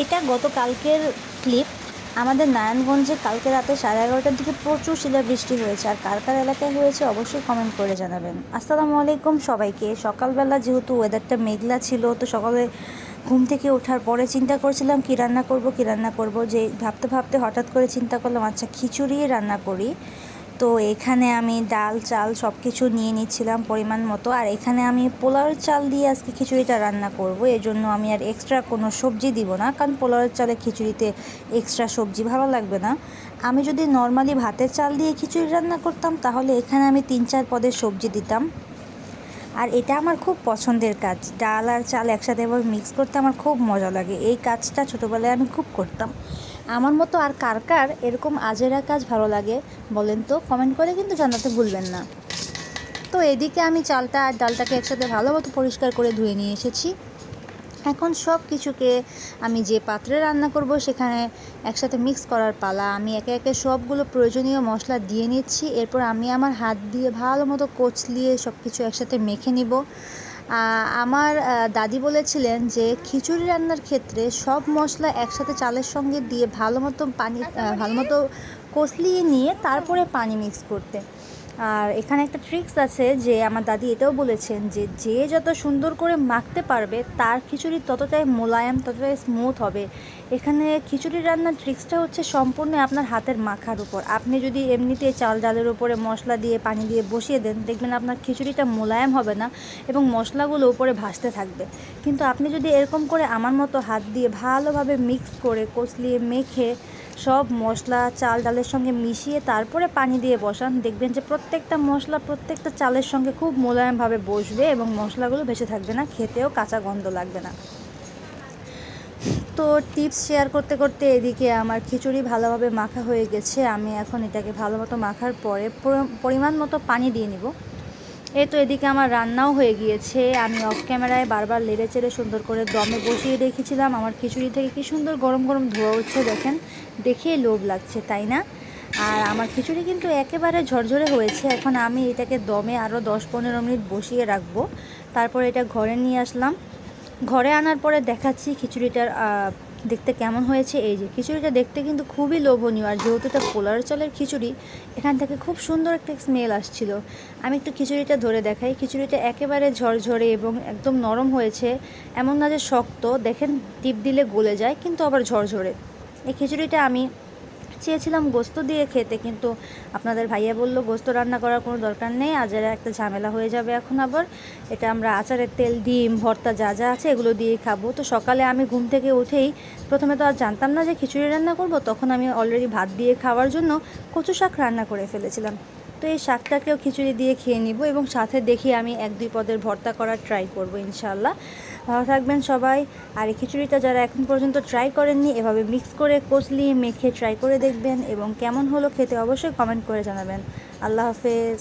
এটা গতকালকের ক্লিপ। আমাদের নারায়ণগঞ্জে কালকে রাতে 11:30টার দিকে প্রচুর শিলাবৃষ্টি হয়েছে। আর কার কার এলাকায় হয়েছে অবশ্যই কমেন্ট করে জানাবেন। আসসালামু আলাইকুম সবাইকে। সকালবেলা যেহেতু ওয়েদারটা মেঘলা ছিল, তো সকালে ঘুম থেকে ওঠার পরে চিন্তা করছিলাম কী রান্না করব। যে ভাবতে ভাবতে হঠাৎ করে চিন্তা করলাম আচ্ছা খিচুড়ি রান্না করি। তো এখানে আমি ডাল চাল সব কিছু নিয়ে নিচ্ছিলাম পরিমাণ মতো। আর এখানে আমি পোলাওয়ের চাল দিয়ে আজকে খিচুড়িটা রান্না করব। এজন্য আমি আর এক্সট্রা কোনো সবজি দিব না, কারণ পোলাওয়ের চালে খিচুড়িতে এক্সট্রা সবজি ভালো লাগবে না। আমি যদি নর্মালি ভাতের চাল দিয়ে খিচুড়ি রান্না করতাম তাহলে এখানে আমি 3-4 পদের সবজি দিতাম। আর এটা আমার খুব পছন্দের কাজ। ডাল আর চাল একসাথে এভাবে মিক্স করতে আমার খুব মজা লাগে। এই কাজটা ছোটোবেলায় আমি খুব করতাম। আমার মতো আর কার কার এরকম আজেরা কাজ ভালো লাগে বলেন তো, কমেন্ট করে কিন্তু জানাতে ভুলবেন না। তো এদিকে আমি চালটা আর ডালটাকে একসাথে ভালো মতো পরিষ্কার করে ধুয়ে নিয়ে এসেছি। এখন সব কিছুকে আমি যে পাত্রে রান্না করব সেখানে একসাথে মিক্স করার পালা। আমি একে একে সবগুলো প্রয়োজনীয় মশলা দিয়ে নিচ্ছি। এরপর আমি আমার হাত দিয়ে ভালো মতো কচলিয়ে সব কিছু একসাথে মেখে নিব। আমার দাদি বলেছিলেন যে খিচুড়ি রান্নার ক্ষেত্রে সব মশলা একসাথে চালের সঙ্গে দিয়ে ভালো মতো কচলিয়ে নিয়ে তারপরে পানি মিক্স করতে। আর এখানে একটা ট্রিক্স আছে যে আমার দাদি এটাও বলেছেন যে যে যত সুন্দর করে মাখতে পারবে তার খিচুড়ি ততটাই মোলায়েম, ততটাই স্মুথ হবে। এখানে খিচুড়ি রান্নার ট্রিক্সটা হচ্ছে সম্পূর্ণ আপনার হাতের মাখার উপর। আপনি যদি এমনিতে চাল ডালের উপরে মশলা দিয়ে পানি দিয়ে বসিয়ে দেন, দেখবেন আপনার খিচুড়িটা মোলায়েম হবে না এবং মশলাগুলো উপরে ভাসতে থাকবে। কিন্তু আপনি যদি এরকম করে আমার মতো হাত দিয়ে ভালোভাবে মিক্স করে কচলিয়ে মেখে সব মশলা চাল ডালের সঙ্গে মিশিয়ে তারপরে পানি দিয়ে বসান, দেখবেন যে প্রত্যেকটা মশলা প্রত্যেকটা চালের সঙ্গে খুব মোলায়েমভাবে বসবে এবং মশলাগুলো ভেসে থাকবে না, খেতেও কাঁচা গন্ধ লাগবে না। তো টিপস শেয়ার করতে করতে এদিকে আমার খিচুড়ি ভালোভাবে মাখা হয়ে গেছে। আমি এখন এটাকে ভালো মতো মাখার পরে পরিমাণ মতো পানি দিয়ে নিব। এই তো এদিকে আমার রান্নাও হয়ে গিয়েছে। আমি অফ ক্যামেরায় বারবার লেড়ে চেড়ে সুন্দর করে দমে বসিয়ে রেখেছিলাম। আমার খিচুড়ি থেকে কি সুন্দর গরম গরম ধোয়া উঠছে, দেখেন, দেখেই লোভ লাগছে, তাই না? আর আমার খিচুড়ি কিন্তু একেবারে ঝরঝরে হয়েছে। এখন আমি এটাকে দমে আরও 10-15 মিনিট বসিয়ে রাখবো। তারপর এটা ঘরে নিয়ে আসলাম। ঘরে আনার পরে দেখাচ্ছি খিচুড়িটার দেখতে কেমন হয়েছে। এই যে খিচুড়িটা দেখতে কিন্তু খুবই লোভনীয়। আর যেহেতু এটা পোলার চালের খিচুড়ি, এখান থেকে খুব সুন্দর একটা স্মেল আসছিল। আমি একটু খিচুড়িটা ধরে দেখাই। খিচুড়িটা একেবারে ঝরঝরে এবং একদম নরম হয়েছে, এমন না যে শক্ত। দেখেন টিপ দিলে গলে যায়, কিন্তু আবার ঝরঝরে। এই খিচুড়িটা আমি চেয়েছিলাম গোস্ত দিয়ে খেতে, কিন্তু আপনাদের ভাইয়া বলল গোস্ত রান্না করার কোনো দরকার নেই, আজের একটা ঝামেলা হয়ে যাবে। এখন আবার এটা আমরা আচারের তেল, ডিম ভর্তা যা যা আছে এগুলো দিয়েই খাবো। তো সকালে আমি ঘুম থেকে উঠেই প্রথমে তো আর জানতাম না যে খিচুড়ি রান্না করব, তখন আমি অলরেডি ভাত দিয়ে খাওয়ার জন্য কচু শাক রান্না করে ফেলেছিলাম। তো এই শাকটাকেও খিচুড়ি দিয়ে খেয়ে নিব এবং সাথে দেখি আমি 1-2 পদের ভর্তা করার ট্রাই করব ইনশাআল্লাহ। ভালো থাকবেন সবাই। আর এই খিচুড়িটা যারা এখন পর্যন্ত ট্রাই করেননি, এভাবে মিক্স করে কচলিয়ে মেখে ট্রাই করে দেখবেন এবং কেমন হলো খেতে অবশ্যই কমেন্ট করে জানাবেন। আল্লাহ হাফেজ।